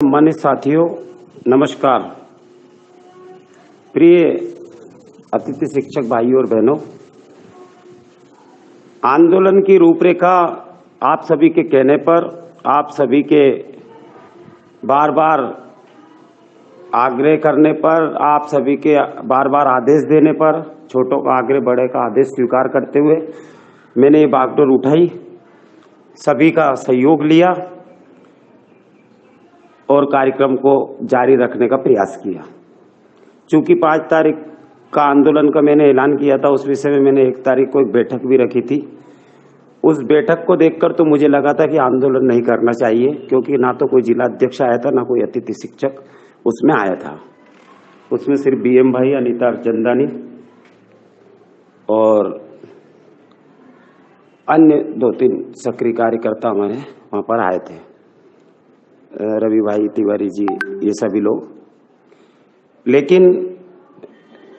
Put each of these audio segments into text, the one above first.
सम्मानित साथियों, नमस्कार। प्रिय अतिथि शिक्षक भाइयों और बहनों, आंदोलन की रूपरेखा आप सभी के कहने पर, आप सभी के बार बार आग्रह करने पर, आप सभी के बार बार आदेश देने पर, छोटों का आग्रह बड़े का आदेश स्वीकार करते हुए मैंने ये बागडोर उठाई, सभी का सहयोग लिया और कार्यक्रम को जारी रखने का प्रयास किया। चूंकि 5 तारीख का आंदोलन का मैंने ऐलान किया था, उस विषय में मैंने 1 तारीख को एक बैठक भी रखी थी। उस बैठक को देखकर तो मुझे लगा था कि आंदोलन नहीं करना चाहिए, क्योंकि ना तो कोई जिला अध्यक्ष आया था, ना कोई अतिथि शिक्षक उसमें आया था। उसमें सिर्फ BM भाई, अनीता अर्चंदानी और अन्य 2-3 सक्रिय कार्यकर्ता हमारे वहां पर आए थे, रवि भाई, तिवारी जी, ये सभी लोग। लेकिन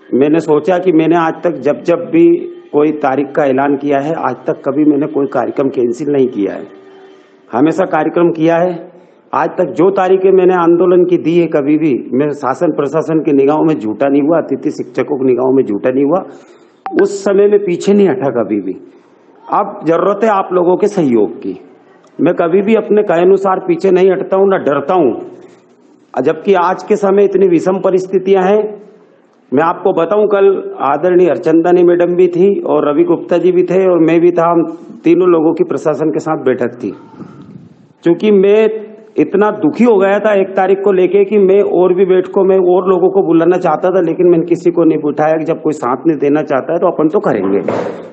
मैंने सोचा कि मैंने आज तक जब जब भी कोई तारीख का ऐलान किया है, आज तक कभी मैंने कोई कार्यक्रम कैंसिल नहीं किया है, हमेशा कार्यक्रम किया है। आज तक जो तारीखें मैंने आंदोलन की दी है, कभी भी मैं शासन प्रशासन की निगाहों में झूठा नहीं हुआ, अतिथि शिक्षकों की निगाहों में झूठा नहीं हुआ, उस समय में पीछे नहीं हटा कभी भी। अब जरूरत है आप लोगों के सहयोग की। मैं कभी भी अपने कहे अनुसार पीछे नहीं हटता हूं, ना डरता हूं। जबकि आज के समय इतनी विषम परिस्थितियां हैं। मैं आपको बताऊं, कल आदरणीय अर्चंदानी मैडम भी थी और रवि गुप्ता जी भी थे और मैं भी था। हम तीनों लोगों की प्रशासन के साथ बैठक थी। क्योंकि मैं इतना दुखी हो गया था 1 तारीख को लेके कि मैं और भी बैठकों में और लोगों को बुलाना चाहता था, लेकिन मैंने किसी को नहीं बिठाया कि जब कोई साथ नहीं देना चाहता है तो अपन तो करेंगे।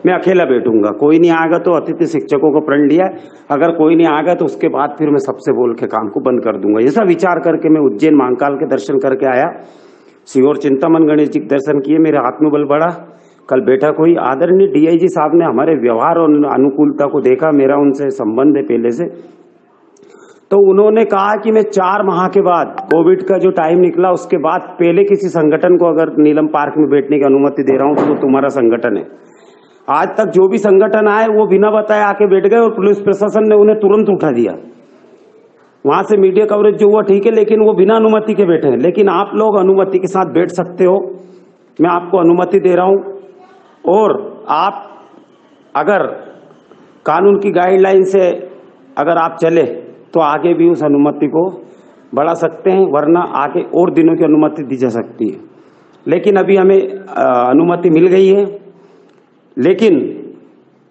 मैं अकेला बैठूंगा, कोई नहीं आएगा तो अतिथि शिक्षकों को प्रण लिया, अगर कोई नहीं आएगा तो उसके बाद फिर मैं सबसे बोल के काम को बंद कर दूंगा। ऐसा विचार करके मैं उज्जैन महाकाल के दर्शन करके आया, सीहोर चिंतामन गणेश जी के दर्शन किए, मेरा आत्मबल बढ़ा। कल बैठक हुई, आदरणीय DIG साहब ने हमारे व्यवहार और अनुकूलता को देखा, मेरा उनसे संबंध है पहले से, तो उन्होंने कहा कि मैं 4 माह के बाद, कोविड का जो टाइम निकला उसके बाद पहले किसी संगठन को अगर नीलम पार्क में बैठने की अनुमति दे रहा हूं तो वो तुम्हारा संगठन है। आज तक जो भी संगठन आए वो बिना बताए आके बैठ गए और पुलिस प्रशासन ने उन्हें तुरंत उठा दिया। वहां से मीडिया कवरेज जो हुआ ठीक है, लेकिन वो बिना अनुमति के बैठे हैं। लेकिन आप लोग अनुमति के साथ बैठ सकते हो, मैं आपको अनुमति दे रहा हूं। और आप अगर कानून की गाइडलाइन से अगर आप चले तो आगे भी उस अनुमति को बढ़ा सकते हैं, वरना आगे और दिनों की अनुमति दी जा सकती है। लेकिन अभी हमें अनुमति मिल गई है। लेकिन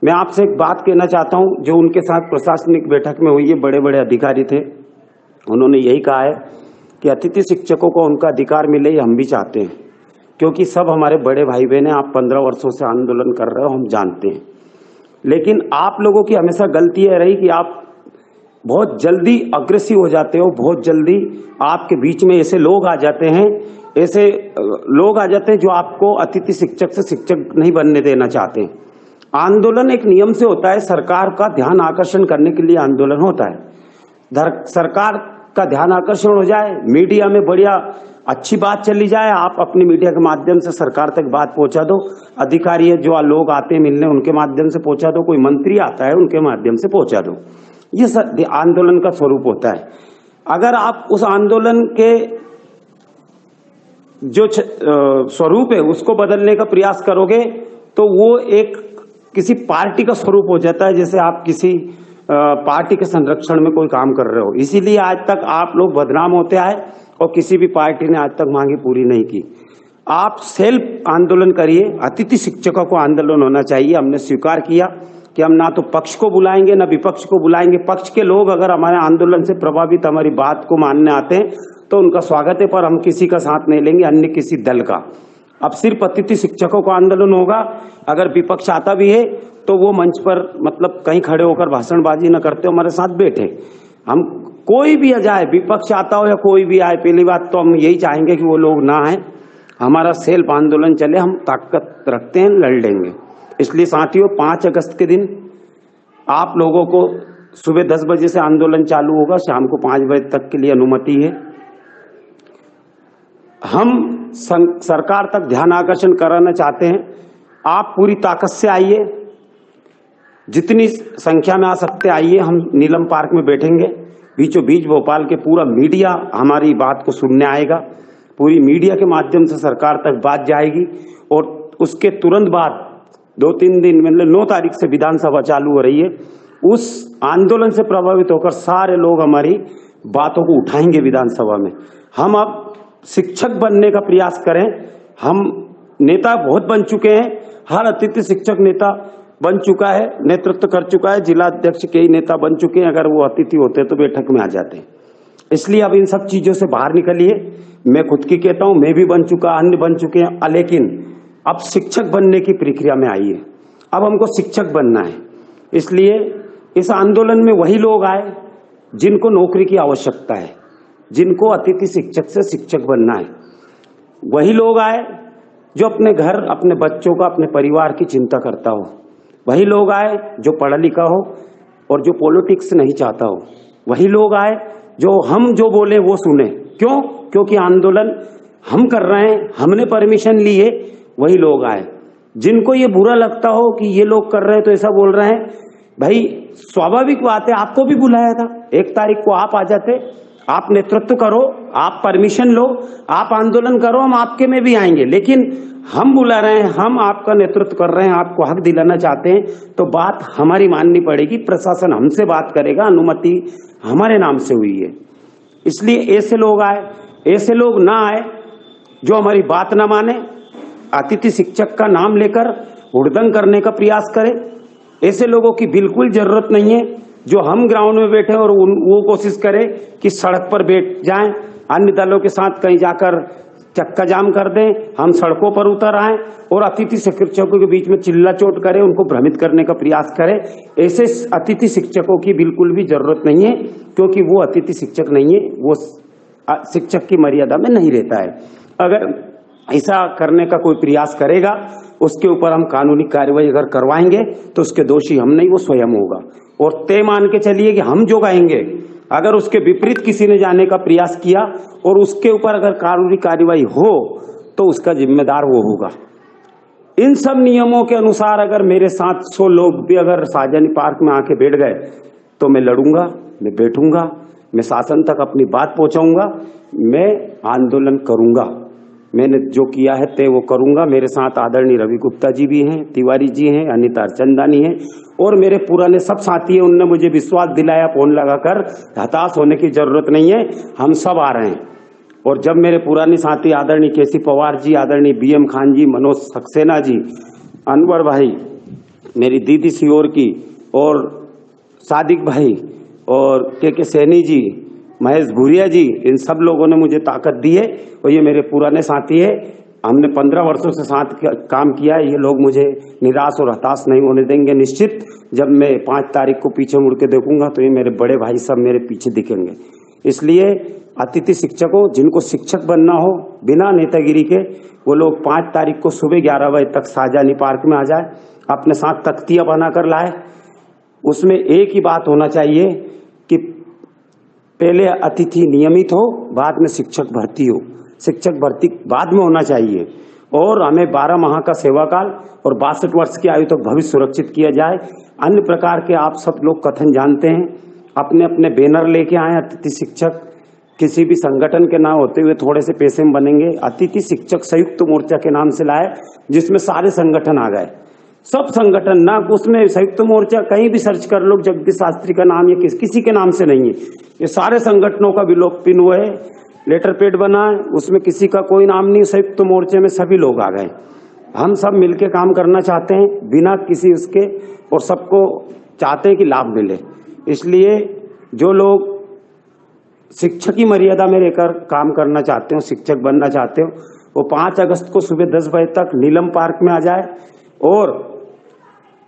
मैं आपसे एक बात कहना चाहता हूं, जो उनके साथ प्रशासनिक बैठक में हुई है, बड़े बड़े अधिकारी थे, उन्होंने यही कहा है कि अतिथि शिक्षकों को उनका अधिकार मिले, ये हम भी चाहते हैं, क्योंकि सब हमारे बड़े भाई बहन हैं। आप 15 वर्षों से आंदोलन कर रहे हो, हम जानते हैं। लेकिन आप लोगों की हमेशा गलती है रही कि आप बहुत जल्दी अग्रेसिव हो जाते हो, बहुत जल्दी आपके बीच में ऐसे लोग आ जाते हैं, ऐसे लोग आ जाते हैं जो आपको अतिथि शिक्षक से शिक्षक नहीं बनने देना चाहते। आंदोलन एक नियम से होता है, सरकार का ध्यान आकर्षण करने के लिए आंदोलन होता है। सरकार का ध्यान आकर्षण हो जाए, मीडिया में बढ़िया अच्छी बात चली जाए, आप अपनी मीडिया के माध्यम से सरकार तक बात पहुंचा दो। अधिकारी है जो लोग आते हैं मिलने, उनके माध्यम से पहुंचा दो। कोई मंत्री आता है, उनके माध्यम से पहुंचा दो। ये आंदोलन का स्वरूप होता है। अगर आप उस आंदोलन के जो स्वरूप है उसको बदलने का प्रयास करोगे तो वो एक किसी पार्टी का स्वरूप हो जाता है, जैसे आप किसी पार्टी के संरक्षण में कोई काम कर रहे हो। इसीलिए आज तक आप लोग बदनाम होते आए और किसी भी पार्टी ने आज तक मांगी पूरी नहीं की। आप सेल्फ आंदोलन करिए। अतिथि शिक्षकों को आंदोलन होना चाहिए। हमने स्वीकार किया कि हम ना तो पक्ष को बुलाएंगे ना विपक्ष को बुलाएंगे। पक्ष के लोग अगर हमारे आंदोलन से प्रभावित हमारी बात को मानने आते हैं तो उनका स्वागत है, पर हम किसी का साथ नहीं लेंगे, अन्य किसी दल का। अब सिर्फ अतिथि शिक्षकों का आंदोलन होगा। अगर विपक्ष आता भी है तो वो मंच पर मतलब कहीं खड़े होकर भाषणबाजी न करते, हमारे साथ बैठे। हम कोई भी आ जाए, विपक्ष आता हो या कोई भी आए, पहली बात तो हम यही चाहेंगे कि वो लोग ना आए, हमारा सेल्फ आंदोलन चले। हम ताकत रखते हैं, लड़ लेंगे। इसलिए साथियों, 5 अगस्त के दिन आप लोगों को सुबह 10 बजे से आंदोलन चालू होगा, शाम को 5 बजे तक के लिए अनुमति है। हम सरकार तक ध्यान आकर्षण कराना चाहते हैं। आप पूरी ताकत से आइए, जितनी संख्या में आ सकते आइए। हम नीलम पार्क में बैठेंगे, बीचों बीच भोपाल के पूरा मीडिया हमारी बात को सुनने आएगा, पूरी मीडिया के माध्यम से सरकार तक बात जाएगी और उसके तुरंत बाद 2-3 दिन मतलब 9 तारीख से विधानसभा चालू हो रही है। उस आंदोलन से प्रभावित होकर सारे लोग हमारी बातों को उठाएंगे विधानसभा में। हम अब शिक्षक बनने का प्रयास करें। हम नेता बहुत बन चुके हैं, हर अतिथि शिक्षक नेता बन चुका है, नेतृत्व कर चुका है, जिला अध्यक्ष के ही नेता बन चुके हैं। अगर वो अतिथि होते तो बैठक में आ जाते हैं। इसलिए अब इन सब चीजों से बाहर निकलिए। मैं खुद की कहता हूं, मैं भी बन चुका, अन्य बन चुके हैं, लेकिन अब शिक्षक बनने की प्रक्रिया में आई है। अब हमको शिक्षक बनना है। इसलिए इस आंदोलन में वही लोग आए जिनको नौकरी की आवश्यकता है, जिनको अतिथि शिक्षक से शिक्षक बनना है। वही लोग आए जो अपने घर, अपने बच्चों का, अपने परिवार की चिंता करता हो। वही लोग आए जो पढ़ा लिखा हो और जो पॉलिटिक्स नहीं चाहता हो। वही लोग आए जो हम जो बोले वो सुने। क्यों? क्योंकि आंदोलन हम कर रहे हैं, हमने परमिशन ली है। वही लोग आए जिनको ये बुरा लगता हो कि ये लोग कर रहे हैं तो ऐसा बोल रहे हैं। भाई स्वाभाविक बात है, आपको भी बुलाया था, 1 तारीख को आप आ जाते, आप नेतृत्व करो, आप परमिशन लो, आप आंदोलन करो, हम आपके में भी आएंगे। लेकिन हम बुला रहे हैं, हम आपका नेतृत्व कर रहे हैं, आपको हक दिलाना चाहते हैं, तो बात हमारी माननी पड़ेगी। प्रशासन हमसे बात करेगा, अनुमति हमारे नाम से हुई है। इसलिए ऐसे लोग आए, ऐसे लोग ना आए जो हमारी बात ना माने, अतिथि शिक्षक का नाम लेकर हुड़दंग करने का प्रयास करे। ऐसे लोगों की बिल्कुल जरूरत नहीं है जो हम ग्राउंड में बैठे और वो कोशिश करे कि सड़क पर बैठ जाएं, अन्य दलों के साथ कहीं जाकर चक्का जाम कर दें, हम सड़कों पर उतर आए और अतिथि शिक्षकों के बीच में चिल्ला चोट करें, उनको भ्रमित करने का प्रयास करें। ऐसे अतिथि शिक्षकों की बिल्कुल भी जरूरत नहीं है, क्योंकि वो अतिथि शिक्षक नहीं है, वो शिक्षक की मर्यादा में नहीं रहता है। अगर ऐसा करने का कोई प्रयास करेगा, उसके ऊपर हम कानूनी कार्रवाई अगर करवाएंगे तो उसके दोषी हम नहीं, वो स्वयं होगा। और तय मान के चलिए कि हम जो कहेंगे, अगर उसके विपरीत किसी ने जाने का प्रयास किया और उसके ऊपर अगर कानूनी कार्रवाई हो तो उसका जिम्मेदार वो होगा। इन सब नियमों के अनुसार अगर मेरे 700 लोग भी अगर शाहजहानी पार्क में आके बैठ गए तो मैं लड़ूंगा, मैं बैठूंगा, मैं शासन तक अपनी बात पहुंचाऊंगा, मैं आंदोलन करूंगा। मैंने जो किया है तय वो करूंगा। मेरे साथ आदरणीय रवि गुप्ता जी भी हैं, तिवारी जी हैं, अनिता अर्चंदानी हैं और मेरे पुराने सब साथी हैं। उनने मुझे विश्वास दिलाया फोन लगाकर, हताश होने की जरूरत नहीं है, हम सब आ रहे हैं। और जब मेरे पुराने साथी आदरणीय केसी पवार जी, आदरणीय BM खान जी, मनोज सक्सेना जी, अनवर भाई, मेरी दीदी सियोर की और सादिक भाई और के सैनी जी, महेश भूरिया जी, इन सब लोगों ने मुझे ताकत दी है और ये मेरे पुराने साथी है। हमने 15 वर्षों से साथ काम किया है। ये लोग मुझे निराश और हताश नहीं होने देंगे। निश्चित जब मैं 5 तारीख को पीछे मुड़ के देखूंगा तो ये मेरे बड़े भाई सब मेरे पीछे दिखेंगे। इसलिए अतिथि शिक्षकों, जिनको शिक्षक बनना हो बिना नेतागिरी के, वो लोग 5 तारीख को सुबह 11 बजे तक शाहजहानी पार्क में आ जाए, अपने साथ तख्तियां बनाकर लाए। उसमें एक ही बात होना चाहिए कि पहले अतिथि नियमित हो, बाद में शिक्षक भर्ती हो। शिक्षक भर्ती बाद में होना चाहिए और हमें 12 माह का सेवा काल और 62 वर्ष की आयु तक भविष्य सुरक्षित किया जाए। अन्य प्रकार के आप सब लोग कथन जानते हैं। अपने अपने बैनर लेके आए। अतिथि शिक्षक किसी भी संगठन के ना होते हुए थोड़े से पैसे में बनेंगे। अतिथि शिक्षक संयुक्त मोर्चा के नाम से लाए, जिसमें सारे संगठन आ गए, सब संगठन ना, उसमें संयुक्त मोर्चा कहीं भी सर्च कर लो, जगदीश शास्त्री का नाम या किसी के नाम से नहीं है। ये सारे संगठनों का विलोपन हुआ है, लेटर पैड बना है, उसमें किसी का कोई नाम नहीं। संयुक्त मोर्चे में सभी लोग आ गए। हम सब मिलके काम करना चाहते हैं बिना किसी उसके, और सबको चाहते हैं कि लाभ मिले। इसलिए जो लोग शिक्षक की मर्यादा में रहकर काम करना चाहते हो, शिक्षक बनना चाहते हो, वो 5 अगस्त को सुबह 10 बजे तक नीलम पार्क में आ जाए और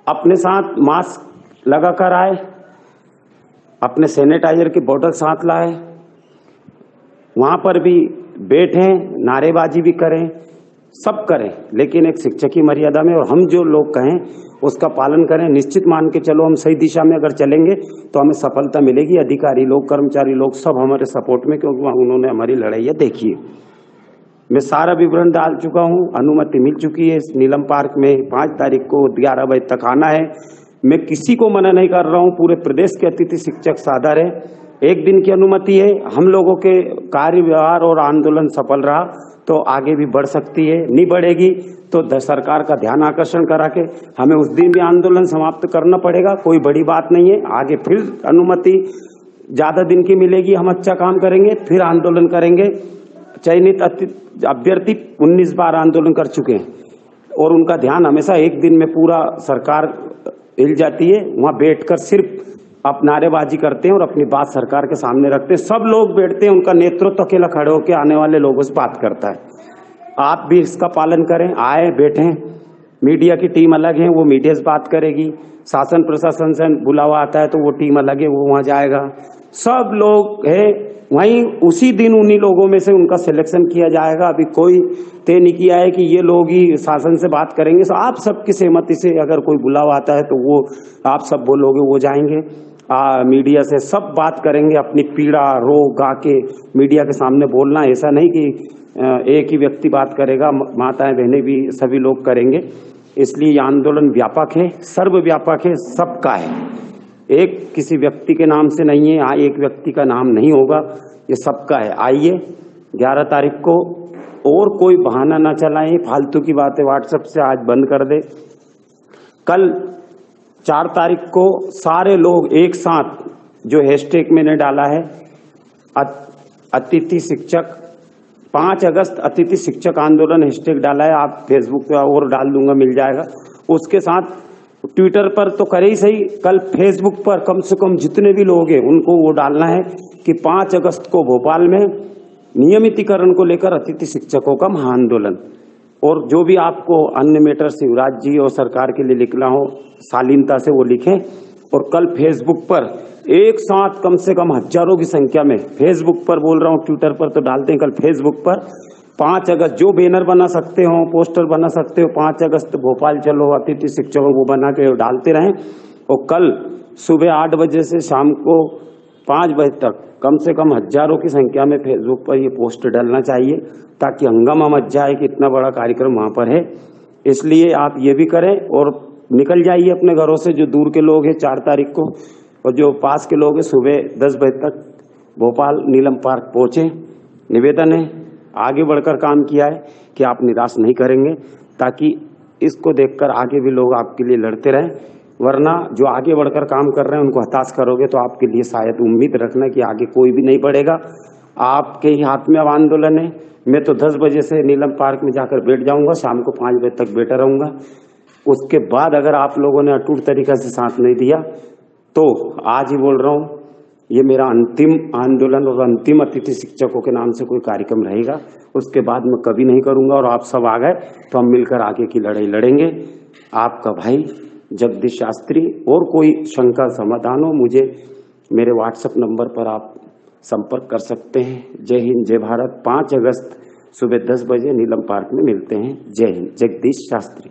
अपने साथ मास्क लगाकर आए, अपने सैनिटाइजर की बोतल साथ लाए, वहां पर भी बैठें, नारेबाजी भी करें, सब करें, लेकिन एक शिक्षक की मर्यादा में, और हम जो लोग कहें उसका पालन करें। निश्चित मान के चलो, हम सही दिशा में अगर चलेंगे तो हमें सफलता मिलेगी। अधिकारी लोग, कर्मचारी लोग सब हमारे सपोर्ट में, क्योंकि उन्होंने हमारी लड़ाई देखी है। मैं सारा विवरण डाल चुका हूं, अनुमति मिल चुकी है। इस नीलम पार्क में 5 तारीख को 11 बजे तक आना है। मैं किसी को मना नहीं कर रहा हूं, पूरे प्रदेश के अतिथि शिक्षक सादर है। एक दिन की अनुमति है, हम लोगों के कार्य व्यवहार और आंदोलन सफल रहा तो आगे भी बढ़ सकती है, नहीं बढ़ेगी तो सरकार का ध्यान आकर्षण करा के हमें उस दिन भी आंदोलन समाप्त करना पड़ेगा। कोई बड़ी बात नहीं है, आगे फिर अनुमति ज्यादा दिन की मिलेगी, हम अच्छा काम करेंगे, फिर आंदोलन करेंगे। चयनित अभ्यर्थी 19 बार आंदोलन कर चुके हैं और उनका ध्यान हमेशा एक दिन में पूरा सरकार हिल जाती है, वहां बैठकर सिर्फ आप नारेबाजी करते हैं और अपनी बात सरकार के सामने रखते हैं। सब लोग बैठते हैं, उनका नेतृत्व अकेला खड़े होकर आने वाले लोगों से बात करता है। आप भी इसका पालन करें, आए बैठें। मीडिया की टीम अलग है, वो मीडिया से बात करेगी। शासन प्रशासन से बुलावा आता है तो वो टीम अलग है, वो वहां जाएगा। सब लोग है वहीं, उसी दिन उन्हीं लोगों में से उनका सिलेक्शन किया जाएगा। अभी कोई तय नहीं किया है कि ये लोग ही शासन से बात करेंगे। तो आप सबकी सहमति से अगर कोई बुलावा आता है तो वो आप सब बोलोगे, वो जाएंगे। मीडिया से सब बात करेंगे, अपनी पीड़ा रो गा के मीडिया के सामने बोलना। ऐसा नहीं कि एक ही व्यक्ति बात करेगा, माताएं बहनें भी सभी लोग करेंगे। इसलिए ये आंदोलन व्यापक है, सर्वव्यापक है, सबका है। एक किसी व्यक्ति के नाम से नहीं है, एक व्यक्ति का नाम नहीं होगा, ये सबका है। आइए 11 तारीख को, और कोई बहाना ना चलाएं, फालतू की बातें व्हाट्सएप से आज बंद कर दे। कल 4 तारीख को सारे लोग एक साथ, जो हैशटैग मैंने डाला है अतिथि शिक्षक, 5 अगस्त अतिथि शिक्षक आंदोलन हैशटैग डाला है, आप फेसबुक पे और डाल दूंगा, मिल जाएगा। उसके साथ ट्विटर पर तो करे ही सही, कल फेसबुक पर कम से कम जितने भी लोग हैं उनको वो डालना है कि 5 अगस्त को भोपाल में नियमितीकरण को लेकर अतिथि शिक्षकों का महाआंदोलन। और जो भी आपको अन्य मैटर शिवराज जी और सरकार के लिए लिखना हो, शालीनता से वो लिखें। और कल फेसबुक पर एक साथ कम से कम हजारों की संख्या में, फेसबुक पर बोल रहा हूँ, ट्विटर पर तो डालते हैं, कल फेसबुक पर 5 अगस्त जो बैनर बना सकते हो, पोस्टर बना सकते हो, 5 अगस्त भोपाल चलो अतिथि शिक्षकों को बना के डालते रहें। और कल सुबह 8 बजे से शाम को 5 बजे तक कम से कम हजारों की संख्या में फेसबुक पर ये पोस्ट डालना चाहिए, ताकि हंगामा मच जाए कि इतना बड़ा कार्यक्रम वहां पर है। इसलिए आप ये भी करें और निकल जाइए अपने घरों से, जो दूर के लोग हैं 4 तारीख को, और जो पास के लोग हैं सुबह 10 बजे तक भोपाल नीलम पार्क पहुंचे। निवेदन है, आगे बढ़कर काम किया है कि आप निराश नहीं करेंगे, ताकि इसको देखकर आगे भी लोग आपके लिए लड़ते रहें। वरना जो आगे बढ़कर काम कर रहे हैं उनको हताश करोगे तो आपके लिए शायद उम्मीद रखना कि आगे कोई भी नहीं बढ़ेगा। आपके ही हाथ में अब आंदोलन है। मैं तो 10 बजे से नीलम पार्क में जाकर बैठ जाऊंगा, शाम को 5 बजे तक बैठा रहूंगा। उसके बाद अगर आप लोगों ने अटूट तरीके से साथ नहीं दिया तो आज ही बोल रहा हूँ, ये मेरा अंतिम आंदोलन और अंतिम अतिथि शिक्षकों के नाम से कोई कार्यक्रम रहेगा। उसके बाद मैं कभी नहीं करूंगा। और आप सब आ गए तो हम मिलकर आगे की लड़ाई लड़ेंगे। आपका भाई जगदीश शास्त्री। और कोई शंका समाधान हो, मुझे मेरे व्हाट्सएप नंबर पर आप संपर्क कर सकते हैं। जय हिंद, जय भारत। 5 अगस्त सुबह 10 बजे नीलम पार्क में मिलते हैं। जय हिंद। जगदीश शास्त्री।